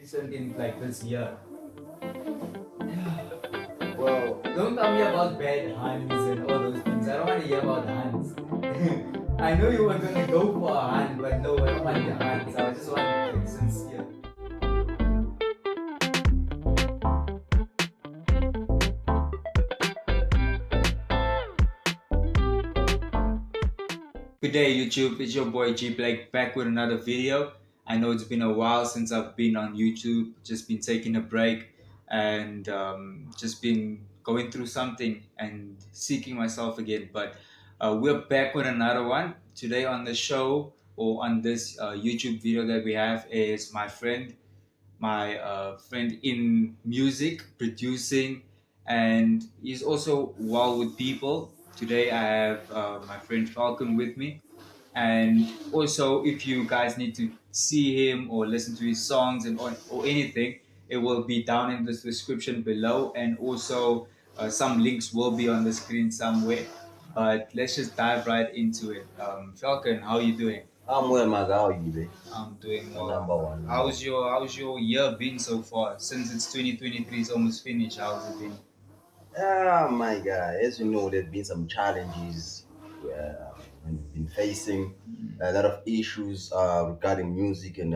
recent in like this year. Well, Don't tell me about bad huns and all those things. I don't want to hear about huns. I know you were gonna go for a hun, but no, I don't want the huns. I just want like sincere. Good day, YouTube. It's your boy G Blake back with another video. I know it's been a while since I've been on YouTube, just been taking a break and just been going through something and seeking myself again. But we're back with another one. Today on the show or on this YouTube video that we have is my friend in music, producing, and he's also well with people. Today I have my friend Falcon with me. And also, if you guys need to see him or listen to his songs or anything, it will be down in the description below. And also, some links will be on the screen somewhere. But let's just dive right into it. Falcon, how are you doing? I'm well, my guy. How you be? I'm doing Number well. one. How's your year been so far? Since it's 2023, it's almost finished. How's it been? Ah, my guy. As you know, there's been some challenges we've been facing, a lot of issues regarding music, and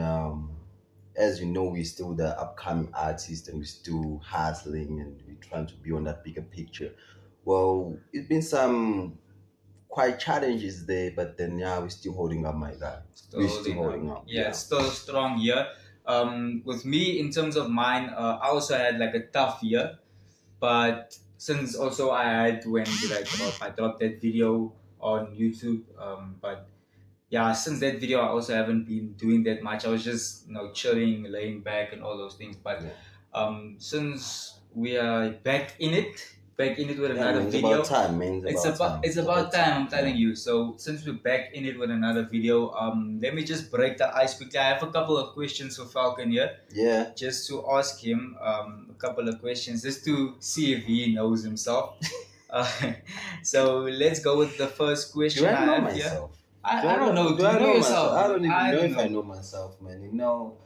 as you know, we're still the upcoming artist, and we're still hustling, and we're trying to be on that bigger picture. Well, it's been some quite challenges there, but then yeah, we're still holding up, my guy. Still We're still holding holding up. up. Yeah, it's still a strong year. With me, in terms of mine, I also had like a tough year, but since also I had when I dropped that video on YouTube. But yeah, since that video, I also haven't been doing that much. I was just chilling, laying back, and all those things. But Yeah. since we are back in it with Yeah, another man, it's video. about time, man. It's about time. I'm telling you. So since we're back in it with another video, let me just break the ice quickly. I have a couple of questions for Falcon here, Yeah. just to ask him a couple of questions, just to see if he knows himself. Uh, so let's go with the first question Do I I know have here. myself? I don't know. Do I you know know yourself? myself? I don't even I know don't if I know. know myself, man. You know,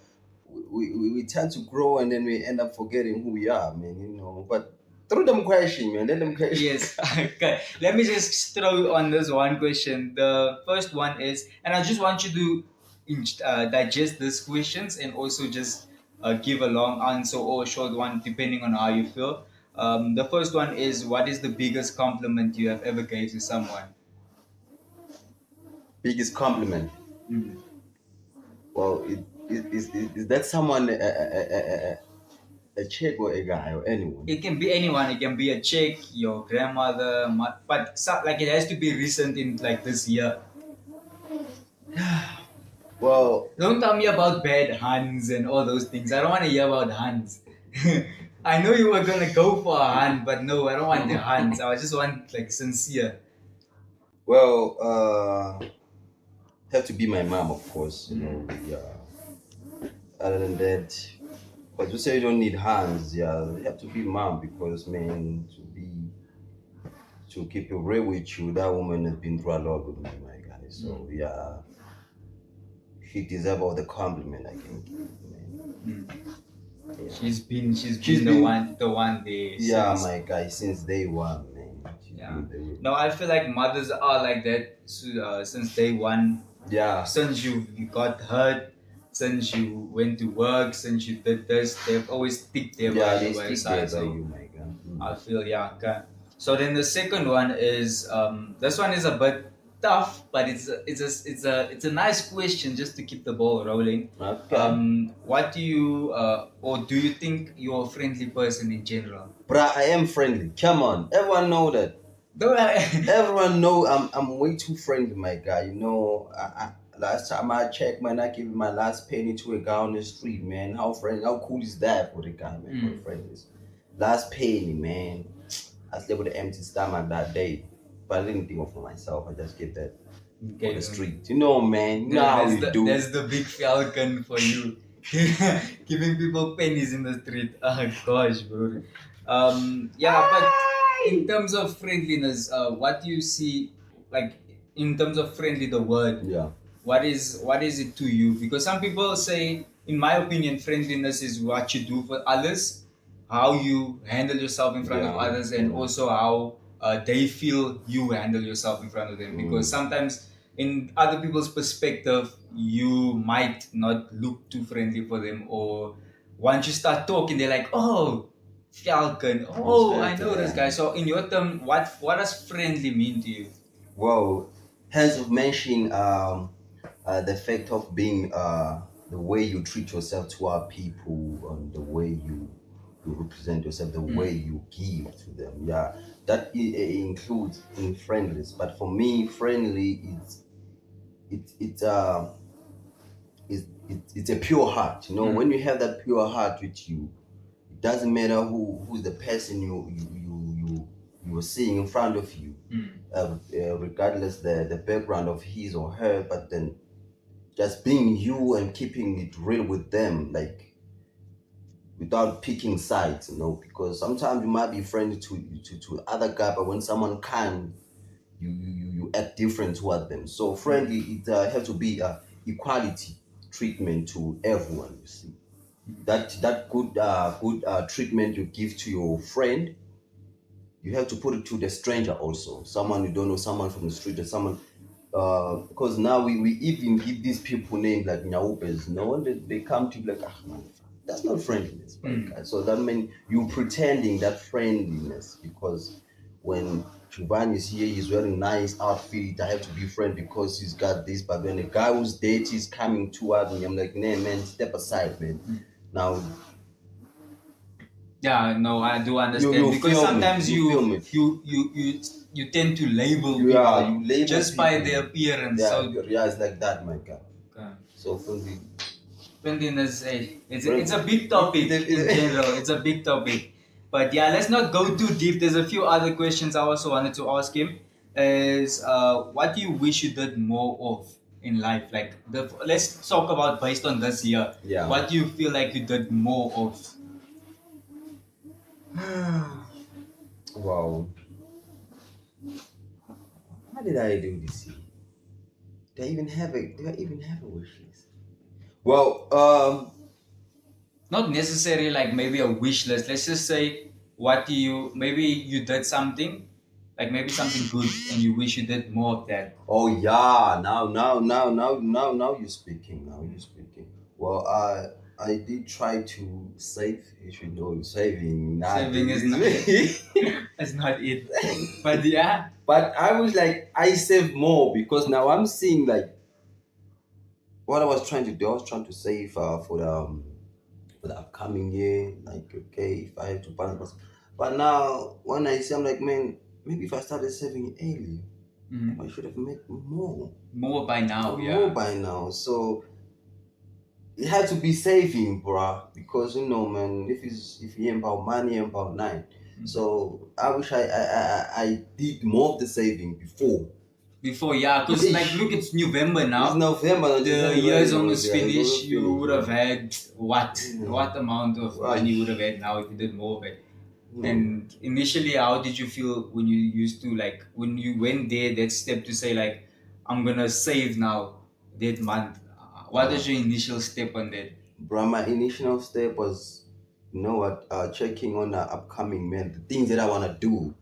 we tend to grow and then we end up forgetting who we are, man. You know, but through them question, man. Let them question. Yes. Okay. Let me just throw on this one question. The first one is, and I just want you to digest these questions and also just give a long answer or a short one, depending on how you feel. The first one is, what is the biggest compliment you have ever gave to someone? Biggest compliment. Mm. Well, is that someone a chick or a guy or anyone? It can be anyone. It can be a chick, your grandmother, but like it has to be recent in like this year. Well, Don't tell me about bad huns and all those things. I don't want to hear about huns. I know you were gonna go for a hun, but no, I don't want the huns. I just want like sincere. well, have to be my mom, of course. You know, yeah. Other than that, but you say you don't need hands, yeah. You have to be mom because, man, to keep it real with you, that woman has been through a lot with me, my guy. So yeah, she deserves all the compliment I can give, man. Mm. Yeah. She's been the one there. Yeah, Since, my guy, since day one, man. She's yeah. been there. No, I feel like mothers are like that since day one. Yeah, Since you got hurt, since you went to work, since you did this, they've always stick there yeah, by they you by your stick there side. by So you, my guy. I feel, yeah, okay. So then the second one is this one is a bit tough, but it's a nice question just to keep the ball rolling. Okay. What do you or do you think you're a friendly person in general? Bruh, I am friendly. Come on, everyone know that. Don't I? Everyone know I'm way too friendly, my guy. You know, last time I checked, man, I gave my last penny to a guy on the street, man. How cool is that for the guy, man? For the friend is last penny, man. I slept with an empty stomach that day, but I didn't think of for myself. I just get that for the street. You know, man. You know how we do. That's the big Falcon for you. Giving people pennies in the street. Oh gosh, bro. Yeah, but in terms of friendliness, what do you see, like in terms of friendly, the word? Yeah. What is it to you? Because some people say in my opinion, friendliness is what you do for others, how you handle yourself in front of Yeah. others, and also how they feel you handle yourself in front of them. Because sometimes, in other people's perspective, you might not look too friendly for them, or once you start talking, they're like, "Oh, Falcon. Oh, I know this guy." So, in your term, what does friendly mean to you? Well, hence of mentioning the effect of being the way you treat yourself toward people and the way you represent yourself, the way you give to them. Yeah, that includes in friendliness. But for me, friendly it's a pure heart. You know, when you have that pure heart with you, it doesn't matter who's the person you're seeing in front of you, regardless the background of his or her. But then just being you and keeping it real with them, like without picking sides, you know, because sometimes you might be friendly to other guy, but when someone can, you act different toward them. So friendly, it has to be equality treatment to everyone. You see, that good treatment you give to your friend, you have to put it to the stranger also, someone you don't know, someone from the street, or someone. Because now we even give these people names like Nyaupes, no one they come to you like, ah man, that's not friendliness, right? So that means you pretending that friendliness because when Chuban is here, he's wearing nice outfit. I have to be friend because he's got this. But when a guy who's dirty is coming toward me, I'm like, nah, man, step aside, man. Now Yeah, no, I do understand you because feel me, sometimes you feel me. you tend to label Yeah, people you label just by people. their appearance. Yeah, So yeah, it's like that, my guy. okay. So friendly. Friendliness, it's a Friend- big topic in it- general. It's a big topic. But yeah, let's not go too deep. There's a few other questions I also wanted to ask him. Is what do you wish you did more of in life? Like let's talk about based on this year. Yeah. What do you feel like you did more of? Wow. What did I do this year? Do I even have a wish list? Well, Not necessarily like maybe a wish list. Let's just say what do you maybe you did something, like maybe something good, and you wish you did more of that. oh yeah, now you're speaking. Now you're speaking. Well, I did try to save. You should know saving. Saving is not is not it. But yeah. But I was like, I save more because now I'm seeing like what I was trying to do. I was trying to save for the upcoming year. Like, okay, if I have to balance, but now when I see, I'm like, man, maybe if I started saving early, I should have made more. More by now, More yeah. by now. So it had to be saving, bruh, because you know, man, if you ain't about money, ain't about nine. So I wish I did more of the saving before. Before, yeah, because like look, it's November now. It's November. The year's almost Yeah, finished. You would have yeah. had what amount of money you would have had now if you did more of it. And initially, how did you feel when you used to like when you went there that step to say like I'm gonna save now that month? What was your initial step on that? Bro, my initial step was, you know what, checking on the upcoming man, the things that I want to do.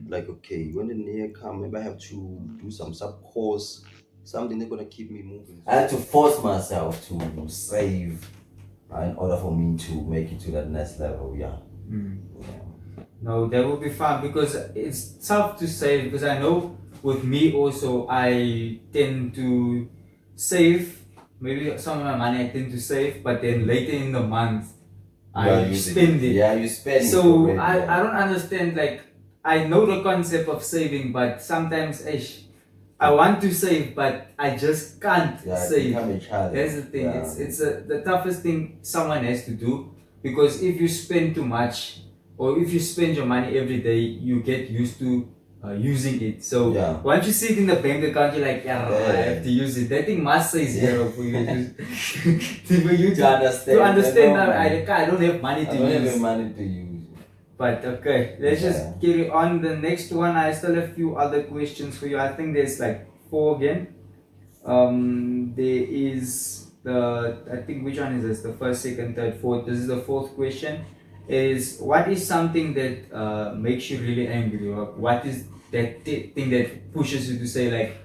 Like, okay, when the new year come, maybe I have to do some sub course, something that's gonna keep me moving. I had to force myself to save in order for me to make it to that next level. Yeah. Yeah. No, that would be fun because it's tough to save because I know with me also I tend to save maybe some of my money I tend to save, but then later in the month I spend it. Yeah, you spend it. So already, I don't understand, like I know the concept of saving, but sometimes I want to save but I just can't save. That's the thing. Yeah. It's the toughest thing someone has to do because if you spend too much or if you spend your money every day, you get used to using it. So once you see it in the bank account, you're like, yeah, I have to use it. That thing must say zero for you for you to understand that I don't have money to use. But okay, let's just carry on. The next one, I still have a few other questions for you. I think there's like four again. There is I think which one is this? The first, second, third, fourth. This is the fourth question. Is what is something that makes you really angry, or what is that thing that pushes you to say like,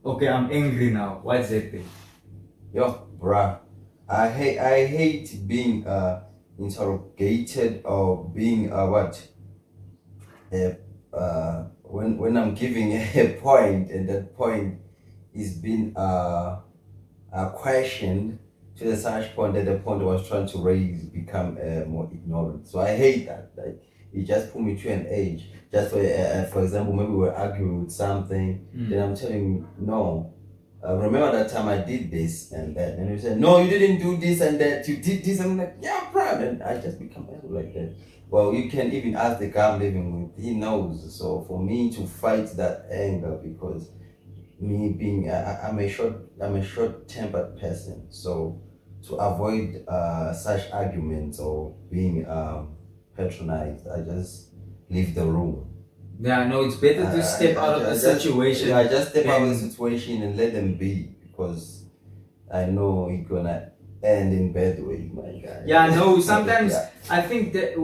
okay, I'm angry now. What's that thing? Yo, bruh, I hate being interrogated or being when I'm giving a point and that point is being questioned to the such point that the point I was trying to raise become more ignorant. So I hate that. Like it just put me to an age. Just for example, maybe we're arguing with something, then I'm telling you no. Remember that time I did this and that, and you said no, you didn't do this and that. You did this, and I'm like, yeah, bro. And I just become angry like that. Well, you can even ask the guy I'm living with. He knows. So for me to fight that anger because me being I'm a short-tempered person, so to avoid such arguments or being patronized, I just leave the room. Yeah, no, it's better to step out of the situation. Yeah, I just step out of the situation and let them be because I know it's gonna end in bad way, my guy. Yeah, no, sometimes I think that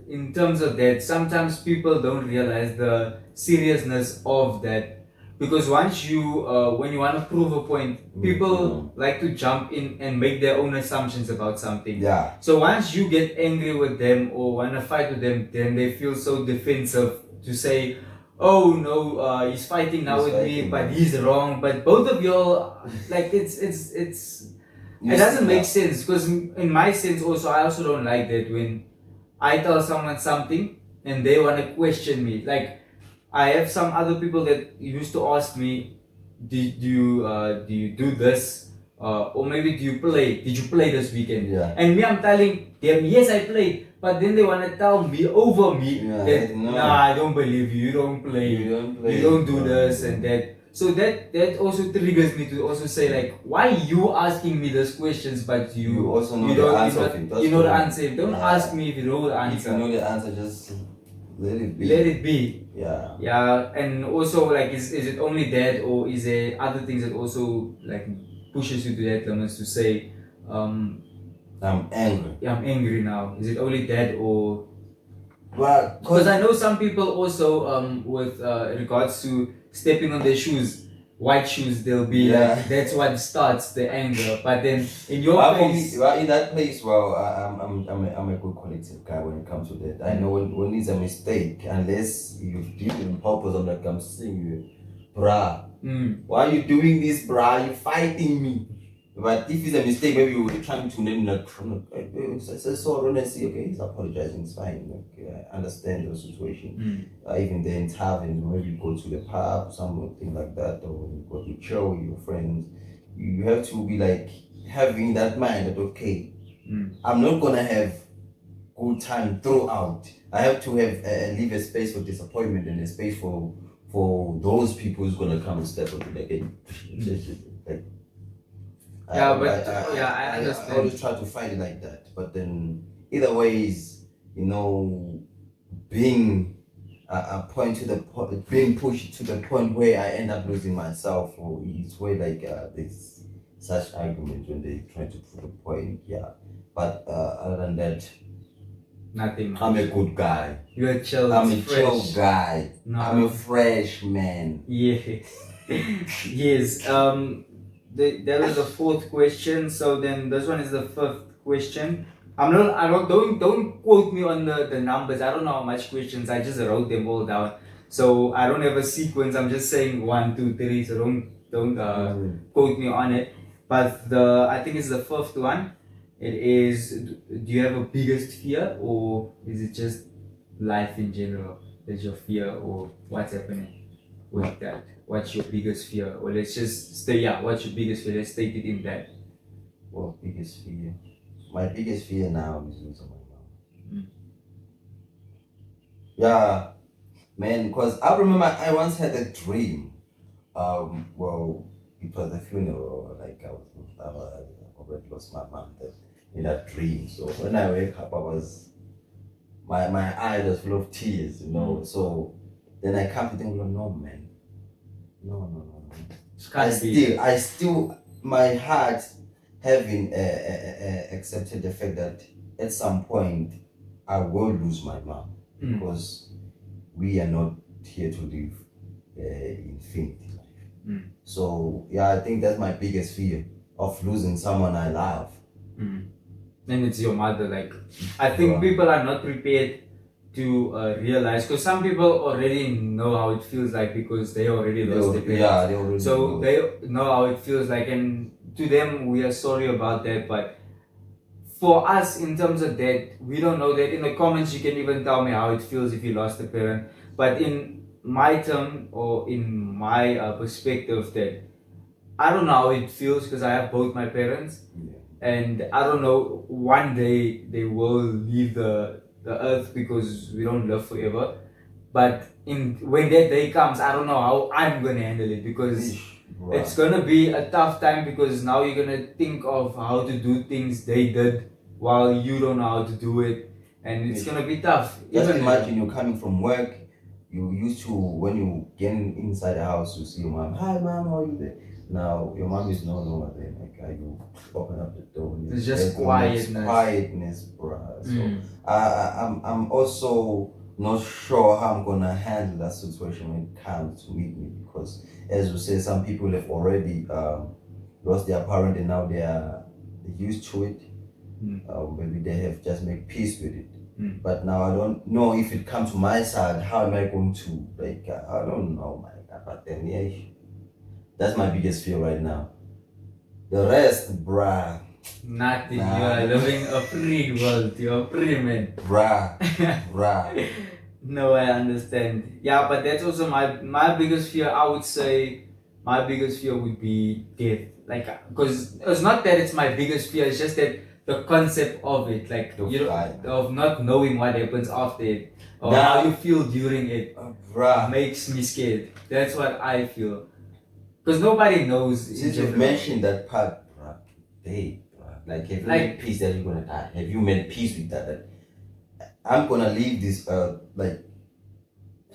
in terms of that, sometimes people don't realize the seriousness of that. Because once you, when you want to prove a point, people like to jump in and make their own assumptions about something. Yeah. So once you get angry with them or want to fight with them, then they feel so defensive to say, oh no, he's fighting now with me, but he's wrong. But both of y'all, like it doesn't make sense because in my sense also, I also don't like that when I tell someone something and they want to question me. Like I have some other people that used to ask me, do you do this? Or maybe do you play? Did you play this weekend? Yeah. And me, I'm telling them, yes, I played. But then they want to tell me over me that, nah, I don't believe you. You don't play. You don't do this and that. So that also triggers me to also say like, why you asking me those questions, but you also know you the don't answer. you know the answer. Don't ask me if you know the If you answer. know the answer, just let it be. Let it be. Yeah. Yeah, and also like, is it only that, or is there other things that also like pushes you to that limits to say, I'm angry. yeah, I'm angry now. Is it only that, or Well, because I know some people also with regards to stepping on their shoes, white shoes, they'll be like, that's what starts the anger. But then in your case, in that place, I'm a good qualitative guy when it comes to that. I know when it's a mistake, unless you did it on purpose, I'm like, I'm seeing you, bruh. Why are you doing this, bruh? You fighting me. But if it's a mistake, maybe you were trying to name like, so when I see, okay, he's apologizing, it's fine. Like, I understand the situation. Even then, it's having maybe you go to the pub, something like that, or you go to chill with your friends. You have to be like having that mind that okay, I'm not gonna have good time throughout. I have to have leave a space for disappointment and a space for those people who's gonna come and step up again. Like, yeah, but I understand. I always try to find it like that, but then either ways, being a point to the point, being pushed to the point where I end up losing myself, or it's where like there's such arguments when they try to prove a point. Yeah, but other than that, nothing. I'm a good guy. You're a chill. I'm a chill guy. No. I'm a fresh man. Yeah. Yes. That was the fourth question. So then this one is the fifth question. Don't quote me on the numbers. I don't know how much questions. I just wrote them all down. So I don't have a sequence. I'm just saying 1, 2, 3. So don't quote me on it. But I think it's the fifth one. It is, do you have a biggest fear, or is it just life in general that's your fear, or what's happening with that? What's your biggest fear? Or let's just stay, what's your biggest fear? Let's state it in that. Well, biggest fear. My biggest fear now is losing my mom. Yeah, man, because I remember I once had a dream. Well, it was a funeral, like I already lost my mom in that dream. So when I wake up, my eyes was full of tears, So then I come to think, no, man, no. I still, my heart having accepted the fact that at some point I will lose my mom because we are not here to live infinity life. So yeah, I think that's my biggest fear of losing someone I love. And it's your mother. Like, I think Right. people are not prepared to realize, because some people already know how it feels like because they already lost their parents. Yeah, they already So know. they know how it feels like, and to them we are sorry about that. But for us, in terms of that, we don't know that. In the comments, you can even tell me how it feels if you lost a parent. But in my term, or in my perspective, that I don't know how it feels because I have both my parents, and I don't know, one day they will leave the earth because we don't live forever. But in when that day comes, I don't know how I'm gonna handle it, because it's gonna be a tough time, because now you're gonna think of how to do things they did while you don't know how to do it, and it's gonna be tough. Just Even imagine you're coming from work. You used to, when you get inside the house, you see your mom. Hi, mom, how are you there? Now your mom is no longer there. Like you open up the door, and it's just quietness, bruh. So I'm also not sure how I'm gonna handle that situation when it comes to meet me, because as you say, some people have already lost their parent and now they are used to it. Maybe they have just made peace with it. But now I don't know if it comes to my side, how am I going to, like, I don't know, my God. But then, yeah, that's my biggest fear right now. The rest, bruh. nothing. You are living a free world. You're a free man. Bruh. No, I understand. Yeah, but that's also my biggest fear. I would say my biggest fear would be death. Like, because it's not that it's my biggest fear. It's just that the concept of it, like, you know, of not knowing what happens after it, or how you feel during it, makes me scared. That's what I feel. Because nobody knows. Since you've mentioned that part, bruh, hey, bruh, like, have you made peace that you're gonna die? Have you made peace with that I'm gonna leave this earth? Like,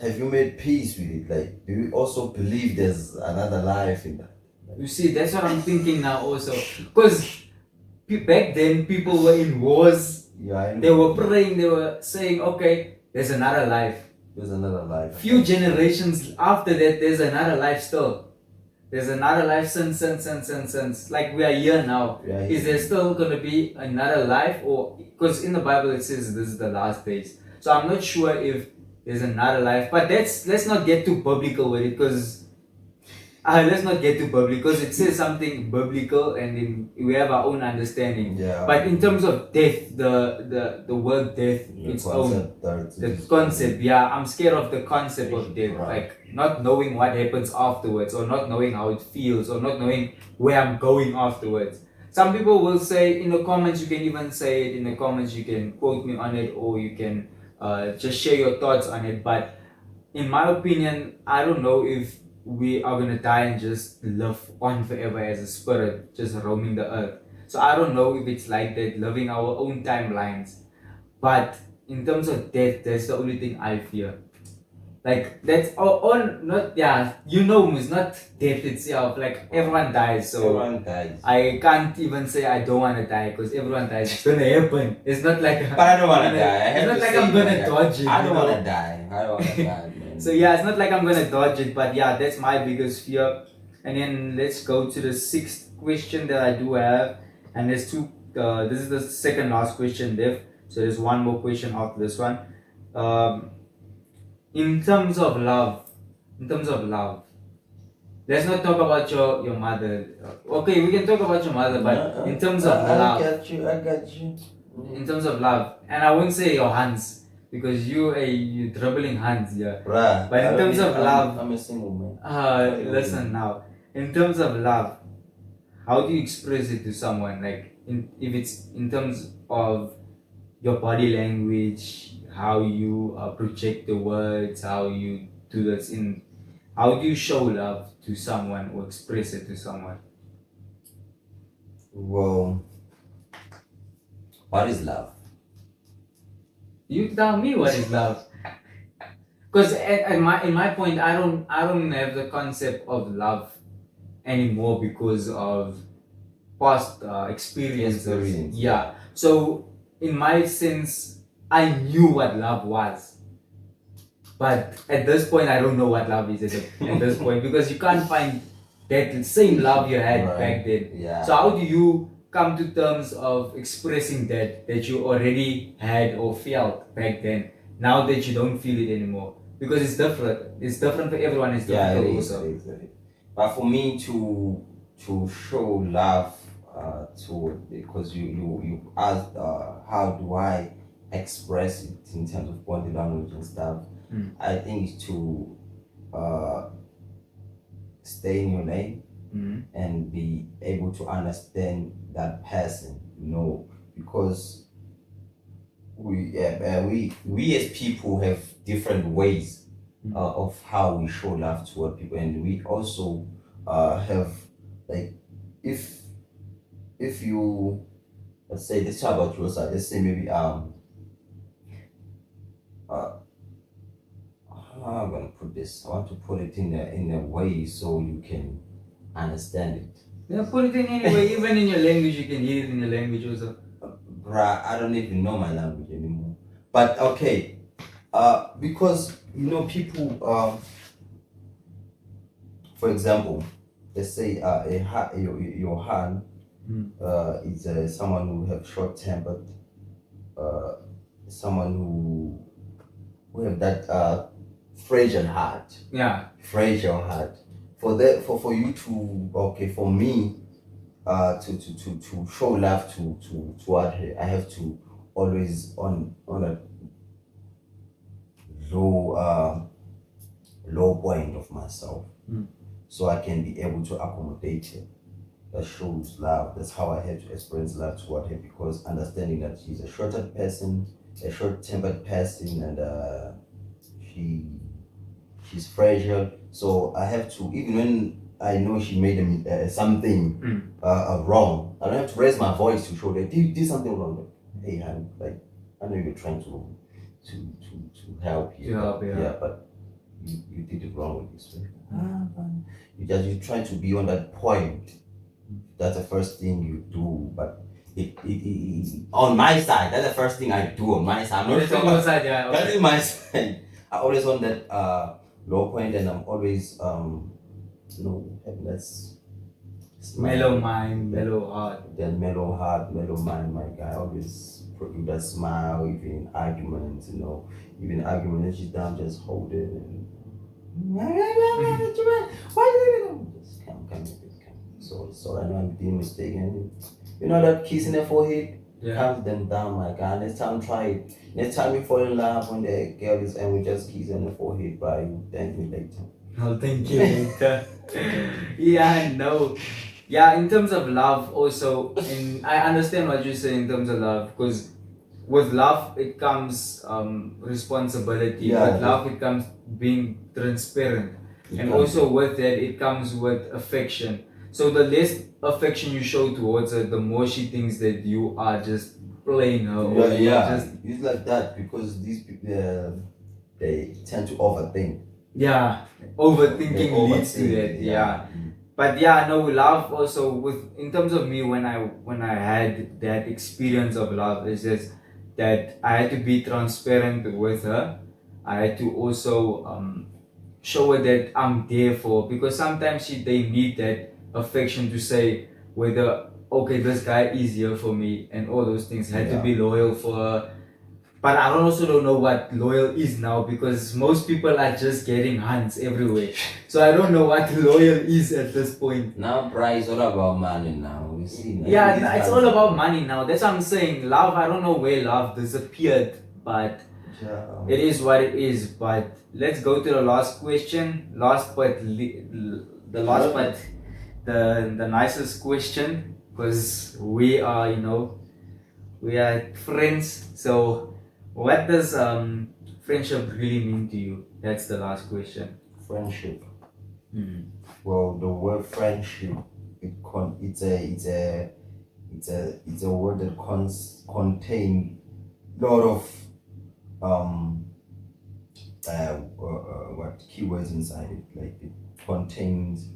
have you made peace with it? Like, do you also believe there's another life in that? You see, that's what I'm thinking now also. Because back then, people were in wars. Yeah, they were praying, they were saying, okay, there's another life. There's another life. Few generations after that, there's another life still. There's another life since. Like, we are here now. Yeah, is there still going to be another life? Or, because in the Bible it says this is the last days. So I'm not sure if there's another life. But let's not get too biblical with it, because let's not get too biblical, because it says something biblical and then we have our own understanding. Yeah. But in terms of death, the word death, its own, the concept. Yeah, I'm scared of the concept of death. Like, not knowing what happens afterwards, or not knowing how it feels, or not knowing where I'm going afterwards. Some people will say in the comments, you can even say it in the comments, you can quote me on it, or you can just share your thoughts on it. But in my opinion, I don't know if we are gonna die and just live on forever as a spirit, just roaming the earth. So I don't know if it's like that, living our own timelines. But in terms of death, that's the only thing I fear. Like, that's all not, yeah, you know, it's not death itself. Like, everyone dies, so everyone dies. I can't even say I don't want to die, because everyone dies. It's gonna happen. It's not like, but I don't want to die. It's not like I'm gonna dodge it. I don't want to die. I don't want to die, man. So yeah, it's not like I'm gonna dodge it, but yeah, that's my biggest fear. And then let's go to the sixth question that I do have, and there's two. This is the second last question, Dev. So there's one more question after this one. In terms of love, let's not talk about your mother. Okay, we can talk about your mother, but in terms of love, I got you. In terms of love, and I won't say your hands, because you dribbling hands, yeah. Right. But in terms of love, I'm a single man. Listen now. In terms of love, how do you express it to someone? Like, if it's in terms of your body language, how you project the words, how you do this how do you show love to someone or express it to someone? Well, what is love? You tell me what is love. Because in my point, I don't have the concept of love anymore, because of past experiences. Experience, Yeah. So in my sense, I knew what love was, but at this point, I don't know what love is at this point, because you can't find that same love you had Right. back then. Yeah. So how do you come to terms of expressing that you already had or felt back then, now that you don't feel it anymore? Because it's different. It's different for everyone. It's Yeah, different it is. also. It is. It is. But for me to show love to, because you asked how do I express it in terms of body language and stuff. I think it's to uh, stay in your lane and be able to understand that person, because we as people have different ways of how we show love toward people, and we also have, like, if you, let's say, let's talk about your side. Let's say maybe uh how am I gonna put this? I want to put it in a way so you can understand it. Yeah, put it in any way, even in your language, you can hear it in your language also. Bruh, I don't even know my language anymore. But okay, because people, for example, let's say your hand is someone who have short tempered, uh, someone who have that fragile heart. Yeah. Fragile heart. For you to, okay, for me to show love to toward her, I have to always on a low low point of myself, so I can be able to accommodate her. That shows love. That's how I had to experience love toward her, because understanding that she's a short-tempered person, a short-tempered person, and she's fragile. So I have to, even when I know she made something wrong, I don't have to raise my voice to show that you did something wrong. Like, hey, honey, like, I know you're trying to help you. To help, yeah. Yeah, but you did it wrong with this way. You try to be on that point. That's the first thing you do, but on my side, that's the first thing I do on my side. I'm not That's sure on your about- side, yeah. That's Okay. in my side. I always on that low point, and I'm always having that Mellow mind, mellow heart. that mellow heart, mellow mind. My guy always put you that smile, even in arguments. Even arguments, she's down, just hold it and why just come. So I know I'm being mistaken. That kiss in the forehead. Yeah. Calm them down, my guy. Next time, try it. Next time you fall in love when the girl is, and we just kiss on the forehead, but you thank me later. I'll thank you later. Yeah, I know. Yeah, in terms of love, also, I understand what you say in terms of love, because with love it comes responsibility. Yeah. With love it comes being transparent, and also with that it comes with affection. So the less affection you show towards her, the more she thinks that you are just playing her. Or just, it's like that, because these people, they tend to overthink. yeah, overthinking They leads to that. Yeah. But yeah, no, love also, with in terms of me, when I had that experience of love, is just that I had to be transparent with her. I had to also show her that I'm there for her, because sometimes they need that affection to say whether, okay, this guy is here for me and all those things. I had to be loyal for her. But I also don't know what loyal is now, because most people are just getting hands everywhere. So I don't know what loyal is at this point. Now, price is all about money now. You see, Yeah, it's all about money now. That's what I'm saying. Love, I don't know where love disappeared, but it is what it is. But let's go to the last question. The last but the nicest question, because we are friends. So what does friendship really mean to you? That's the last question. Friendship. Well, the word friendship, it's a word that contain lot of what keywords inside it. Like, it contains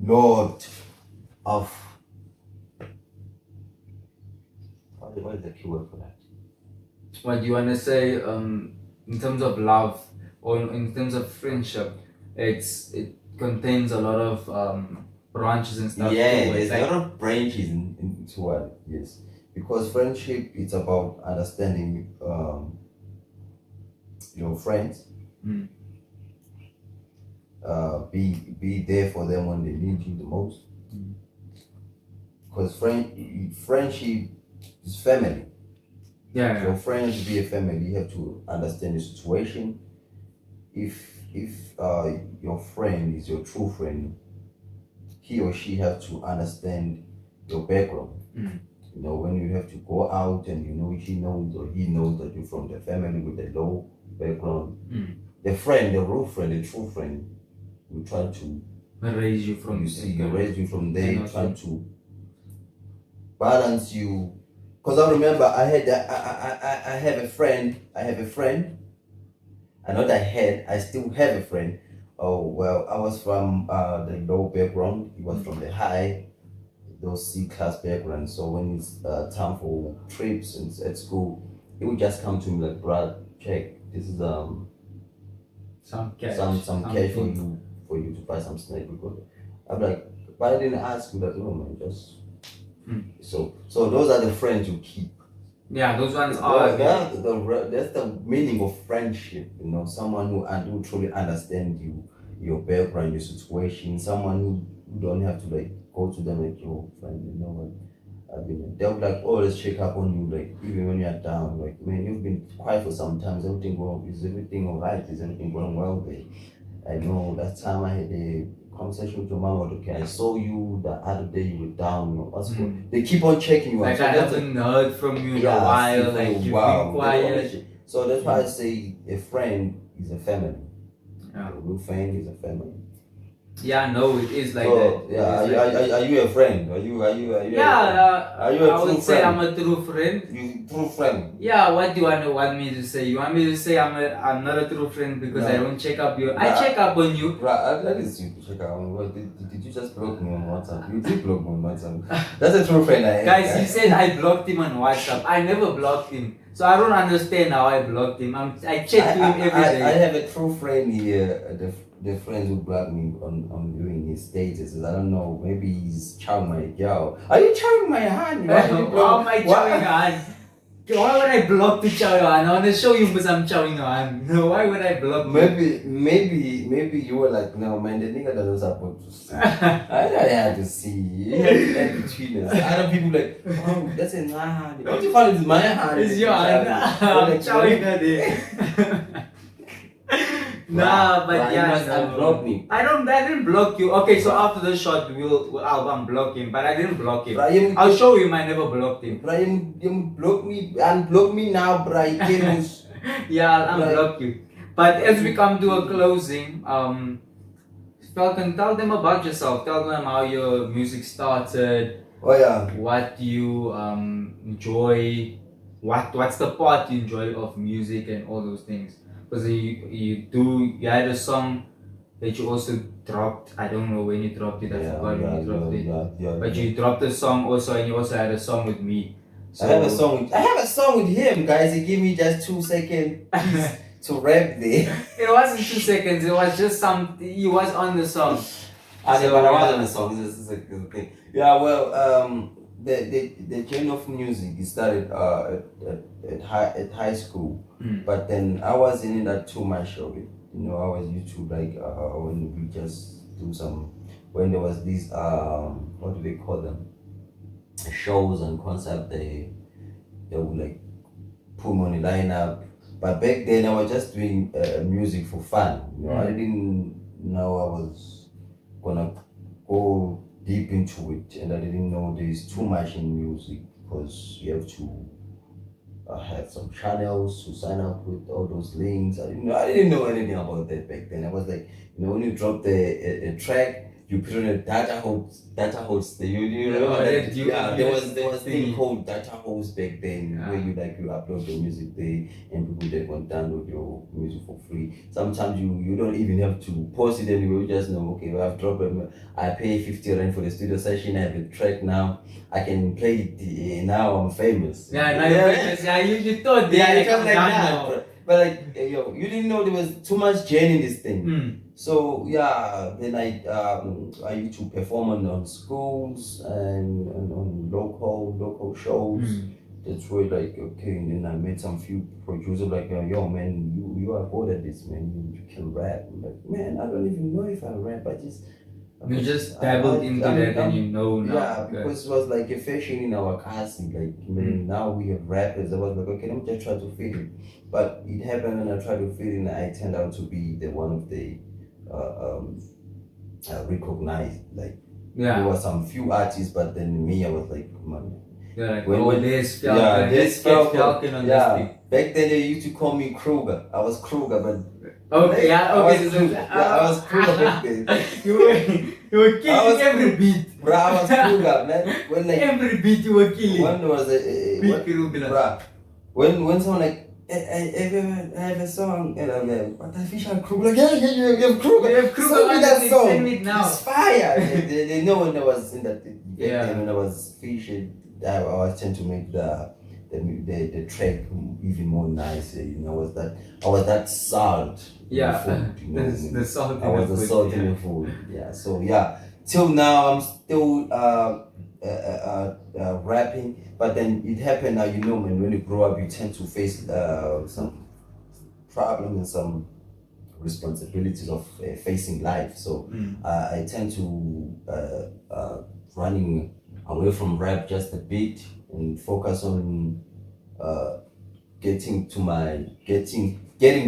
lot of what is the keyword for that? What do you want to say? In terms of love or in terms of friendship, it contains a lot of branches and stuff Yeah, too. It's there's a like lot of branches into what, yes. Because friendship, it's about understanding your friends, mm, be there for them when they need you the most. mm, Because friendship is family. yeah, For yeah. friends to be a family, you have to understand the situation. If your friend is your true friend, he or she have to understand your background. Mm, When you have to go out and she knows or he knows that you're from the family with a low background. mm. The friend, the real friend, the true friend, will try to Raise you from raise you from and there, also trying to balance you. Because I remember I had I have a friend. I know that I still have a friend. Oh well, I was from the low background. He was mm, from the high, those C class background. So when it's time for trips and at school, he would just come to me like, Brad, check, this is some cash, some cash for something. you to buy some snack because I'm like, but I didn't ask you that. No man, just Mm. so those are the friends you keep. Yeah, those ones are. That's the meaning of friendship. Someone who truly understands you, your background, your situation. Someone who don't have to like go to them like your friend. What I mean, they'll like always check up on you, like even when you're down. Like, man, you've been quiet for some time. Is everything alright? Is everything going well there? I know that time I had a conversation with your mom. Okay, I saw you the other day. You were down. What's good? Mm. They keep on checking you out. Like So I that's haven't heard from you in a yeah, see, while. for a Like you've been while. They always quiet. check. So that's why I Mm. say a friend is a family. Yeah. A real friend is a family. Yeah, no, it is like So that. It yeah, is like that. are you a friend? Are you a Yeah, friend? Are you a I true would say I'm friend? a true friend. You true friend? Yeah, what do you want me to say? You want me to say I'm not a true friend because I No. don't check up you. I Nah, check up on you. right, that is you to check out. What did you just block me on WhatsApp? You did block me on WhatsApp. That's a true friend I have. Guys, he said I blocked him on WhatsApp. I never blocked him. So I don't understand how I blocked him. I check him every day. I have a true friend here. The friends who blocked me on doing his statuses. I don't know. Maybe he's chowing my girl. Are you chowing my hand? Why did you How block? am I chowing your hand? Why would I block to chow your hand? I want to show you because I'm chowing your hand. No, why would I block you? Maybe you were like, no man, the nigga doesn't support to see. I had to see. You had to act between us. Other people like, oh, that's a nah. What you call it is my hand. It's your hand. I'm Like, chowing her there. Nah, but you yeah, must no. unblock me. I didn't block you. Okay, so after the shot, I'll unblock him, but I didn't block him. Brian, I'll show him I never blocked him. Brian, you unblock me now, Brian. Yeah, I'll unblock you. But as we come to a closing, Falcon, tell them about yourself. Tell them how your music started. Oh yeah. What you enjoy. What's the part you enjoy of music and all those things. Because you had a song that you also dropped. I don't know when you dropped it. I forgot when you dropped it. But you dropped a song also, and you also had a song with me. So I have a song with him, guys. He gave me just 2 seconds to rap there. It wasn't 2 seconds. It was just he was on the song. Okay, So, but I was on the song. This is a good thing. Yeah, well, the genre of music it started at high school, but then I wasn't in that too much of it. I was used to like when we just do some when there was these what do they call them, shows and concerts. They would like put me on the lineup. But back then I was just doing music for fun. I didn't know I was gonna go deep into it, and I didn't know there's too much in music because you have to have some channels to sign up with all those links. I didn't know anything about that back then. I was like, when you drop a track, you put on a data host. You know Oh, that, that you- yeah, there was thing thingy. called data host back then, Yeah. where you upload your music there and people they can download your music for free. Sometimes you don't even have to post it anyway. You just know, okay, well, I've dropped it. I pay 50 rand for the studio session. I have a track now. I can play it. Now I'm famous. Yeah, now you're famous. Yeah, you thought Yeah, that. it was like I'm that. done now. But like, yo, you didn't know there was too much gen in this thing. Mm. So yeah, then I used to perform on schools and on local shows. Mm. That's where like, okay, and then I met some few producers like, yo man, you are good at this, man. You can rap. I'm like, man, I don't even know if I rap. You just dabbled into that and you know now. Yeah, Okay. because it was like a fashion in our casting. Like, man, now we have rappers. I was like, okay, let me just try to fit in. But it happened when I tried to fit in. I turned out to be the one of the recognized. Like, there Yeah. were some few artists, but then me, I was like, man. Yeah, like, When- there's Yeah, Falcon. this Let's get Falcon on this thing. Back then they used to call me Kruger. I was Kruger, but Okay, yeah, I okay. was Kruger. Yeah, I was Kruger back then. you were killing every beat. Bro, I was Kruger, man. When like Every beat you were killing. one was Beat Kruger. bruh, when someone like I have a song and I'm like, but I fish on Kruger. Like, yeah, you have Kruger. You have Kruger Send me on that it, song. send it now. It's fire. they know when I was in that. Yeah. When I was fishing, I was trying to make the track even more nice. You know, I was that salt. in the Yeah, food, you know, the salt. I was the salt in the food. Yeah. So yeah, till now I'm still rapping, but then it happened now. You know, man, when you grow up, you tend to face some problems and some responsibilities of facing life. So I tend to running away from rap just a bit and focus on getting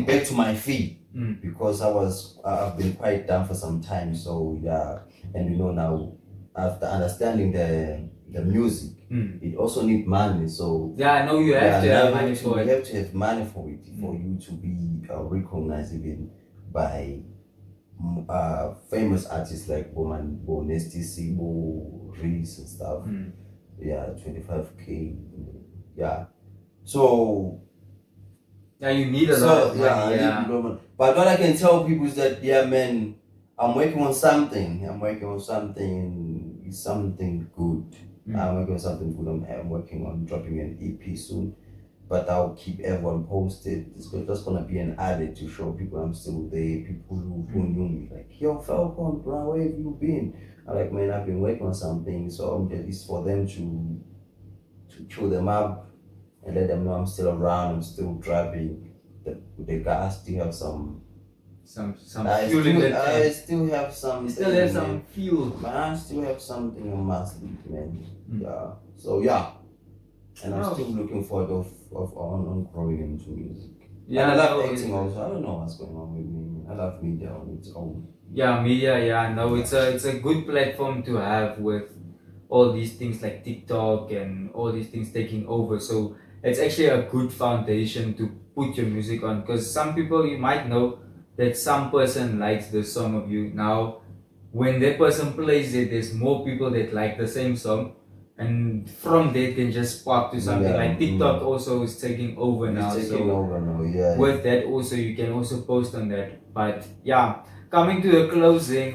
back to my feet. Because I've been quite down for some time. So yeah, and you know now after understanding the music, it also need money. So Yeah, I know you have to now have money for you it. have to have money for it for you to be recognized even by famous artists like Bonesti, Sibo, Reese and stuff. Yeah, 25K. Yeah. So Yeah, you need a lot of money. I need a lot of money. But what I can tell people is that, yeah, man, I'm working on something. It's something good. I'm working on something good. I'm working on dropping an EP soon. But I'll keep everyone posted. It's just gonna be an added to show people I'm still there. People who knew me, like, yo, Falcon, bro, where have you been? I'm like, man, I've been working on something. So it's for them to chew them up and let them know I'm still around. I'm still driving. The guy still have some fuel in that I tank. still have some. You still have some fuel. Man, I still have something on my sleeve, man. Yeah. So yeah, and I'm still looking forward on growing into music. Yeah, and I love acting also. I don't know what's going on with me. I love media on its own. Yeah, media. Yeah, no, it's a good platform to have with all these things like TikTok and all these things taking over. So it's actually a good foundation to put your music on, because some people, you might know that some person likes the song of you. Now when that person plays it, there's more people that like the same song, and from that can just spark to something. Like TikTok also is taking over now. Yeah. With that also you can also post on that. But yeah, coming to the closing,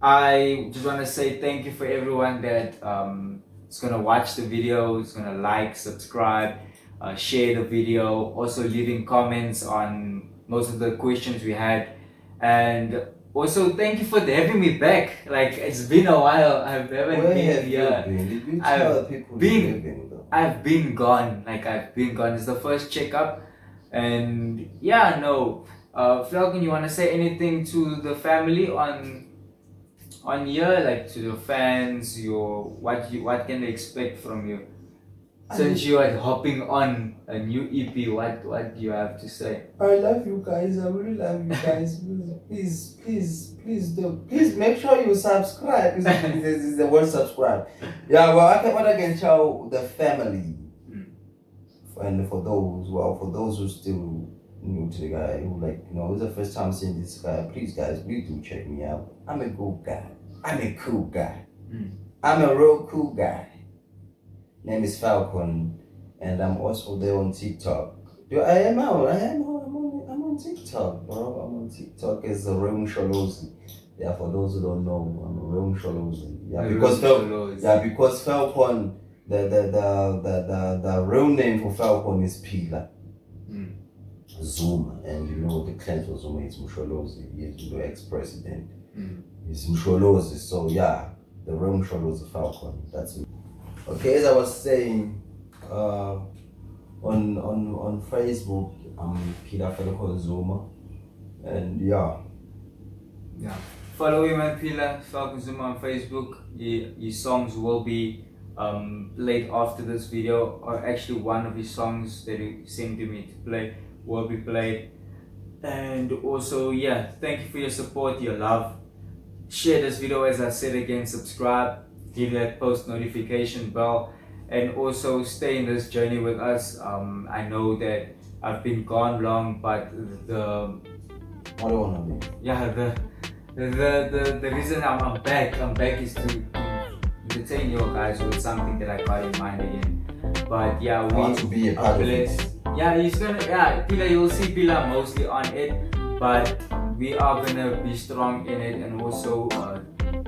I just want to say thank you for everyone that is gonna watch the video, is gonna like, subscribe, share the video, also leaving comments on most of the questions we had, and also thank you for having me back. Like, it's been a while. I haven't been here. Did you tell people I've been gone. Like, I've been gone. It's the first checkup, and yeah, no. Falcon, you wanna say anything to the family on here, like to the fans, what can they expect from you? Since you are hopping on a new EP, what do you have to say? I love you guys. I really love you guys. Please make sure you subscribe. This is the word subscribe. Yeah, well, what I can tell the family, and for those who still new to the guy who like it was the first time seeing this guy. Please guys, please do check me out. I'm a good guy. I'm a cool guy. I'm a real cool guy. Name is Falcon, and I'm also there on TikTok. I'm on TikTok, bro. I'm on TikTok as a Reum Shalozi. Yeah, for those who don't know, I'm a Reum Shalozi. Because Falcon, the real name for Falcon is Pila. Zuma, and the clan for Zuma is Msholozi. He is the ex-president. He's Msholozi, so yeah, the real Msholozi Falcon. That's me. Okay, as I was saying, on Facebook, I'm Peter Falcon Zuma, and yeah. Follow him at Pila Falcon Zuma on Facebook. His songs will be played after this video, or actually one of his songs that he sent to me to play will be played. And also, yeah, thank you for your support, your love. Share this video, as I said again, subscribe, give that post notification bell, and also stay in this journey with us. I know that I've been gone long, but the reason I'm back is to entertain you guys with something that I got in mind again. But yeah, we want to be a part of it. Yeah, Pila, you'll see Pila mostly on it, but we are gonna be strong in it, and also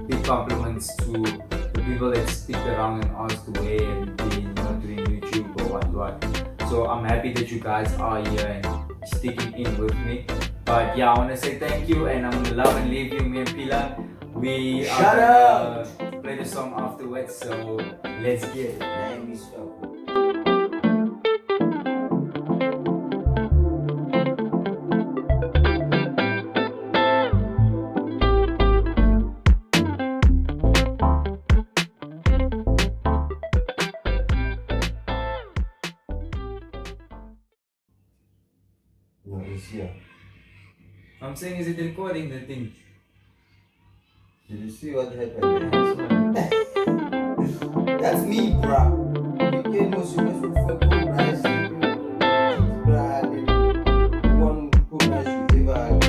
big compliments to the people that stick around and ask the way and being doing YouTube or what. So I'm happy that you guys are here and sticking in with me. But yeah, I want to say thank you, and I'm gonna love and leave you, me and Pila. We are gonna play the song afterwards, so let's get it. No, it's here. I'm saying, is it recording the thing? Did you see what happened there? That's me, bro. You came was you for good rice, cheese bread, and one good rice you ever